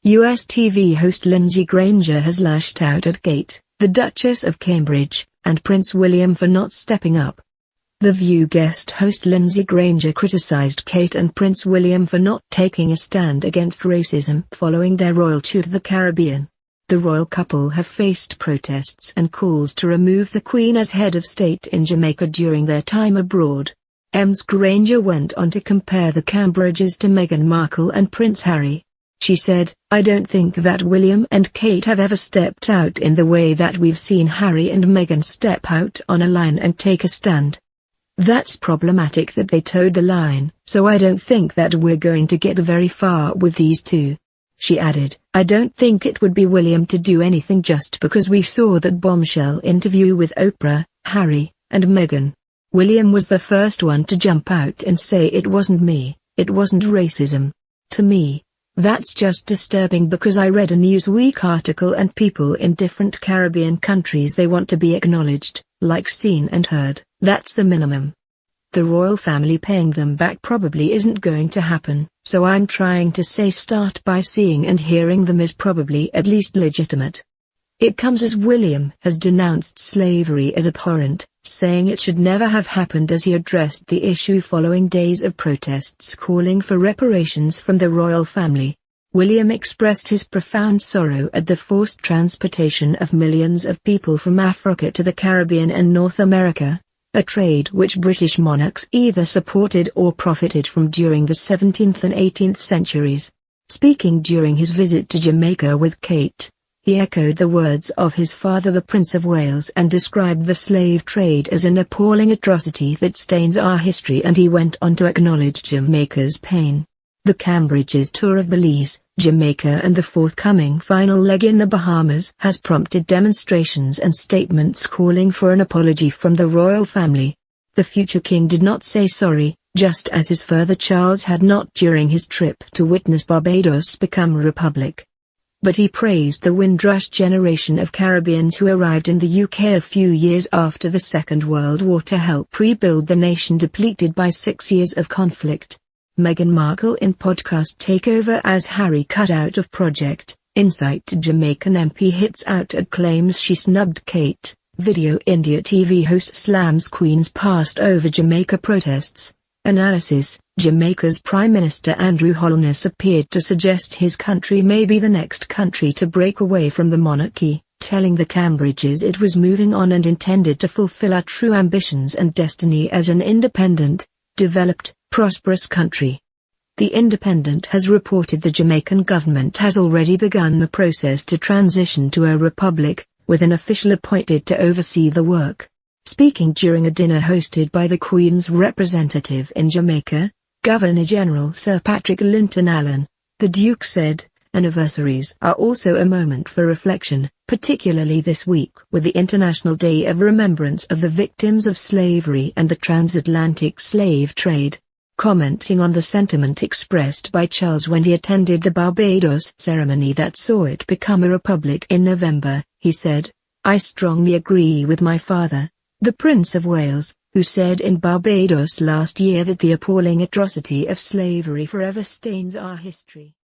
US TV host Lindsay Granger has lashed out at Kate, the Duchess of Cambridge, and Prince William for not stepping up. The View guest host Lindsay Granger criticized Kate and Prince William for not taking a stand against racism following their royal tour to the Caribbean. The royal couple have faced protests and calls to remove the Queen as head of state in Jamaica during their time abroad. Ms. Granger went on to compare the Cambridges to Meghan Markle and Prince Harry. She said, "I don't think that William and Kate have ever stepped out in the way that we've seen Harry and Meghan step out on a line and take a stand. That's problematic that they towed the line, so I don't think that we're going to get very far with these two." She added, "I don't think it would be William to do anything just because we saw that bombshell interview with Oprah, Harry, and Meghan. William was the first one to jump out and say it wasn't me, it wasn't racism. To me, that's just disturbing because I read a Newsweek article and people in different Caribbean countries they want to be acknowledged, like seen and heard. That's the minimum. The royal family paying them back probably isn't going to happen, so I'm trying to say start by seeing and hearing them is probably at least legitimate." It comes as William has denounced slavery as abhorrent, saying it should never have happened as he addressed the issue following days of protests calling for reparations from the royal family. William expressed his profound sorrow at the forced transportation of millions of people from Africa to the Caribbean and North America, a trade which British monarchs either supported or profited from during the 17th and 18th centuries. Speaking during his visit to Jamaica with Kate, he echoed the words of his father the Prince of Wales and described the slave trade as an appalling atrocity that stains our history, and he went on to acknowledge Jamaica's pain. The Cambridges tour of Belize, Jamaica and the forthcoming final leg in the Bahamas has prompted demonstrations and statements calling for an apology from the royal family. The future king did not say sorry, just as his father Charles had not during his trip to witness Barbados become a republic. But he praised the Windrush generation of Caribbeans who arrived in the UK a few years after the Second World War to help rebuild the nation depleted by 6 years of conflict. Meghan Markle in podcast takeover as Harry cut out of project. Insight to Jamaican MP hits out at claims she snubbed Kate. Video India TV host slams Queen's past over Jamaica protests. Analysis: Jamaica's Prime Minister Andrew Holness appeared to suggest his country may be the next country to break away from the monarchy, telling the Cambridges it was moving on and intended to fulfill our true ambitions and destiny as an independent, developed, prosperous country. The Independent has reported the Jamaican government has already begun the process to transition to a republic, with an official appointed to oversee the work. Speaking during a dinner hosted by the Queen's representative in Jamaica, Governor-General Sir Patrick Linton Allen, the Duke said, "Anniversaries are also a moment for reflection, particularly this week with the International Day of Remembrance of the Victims of Slavery and the Transatlantic Slave Trade." Commenting on the sentiment expressed by Charles when he attended the Barbados ceremony that saw it become a republic in November, he said, "I strongly agree with my father, the Prince of Wales, who said in Barbados last year that the appalling atrocity of slavery forever stains our history."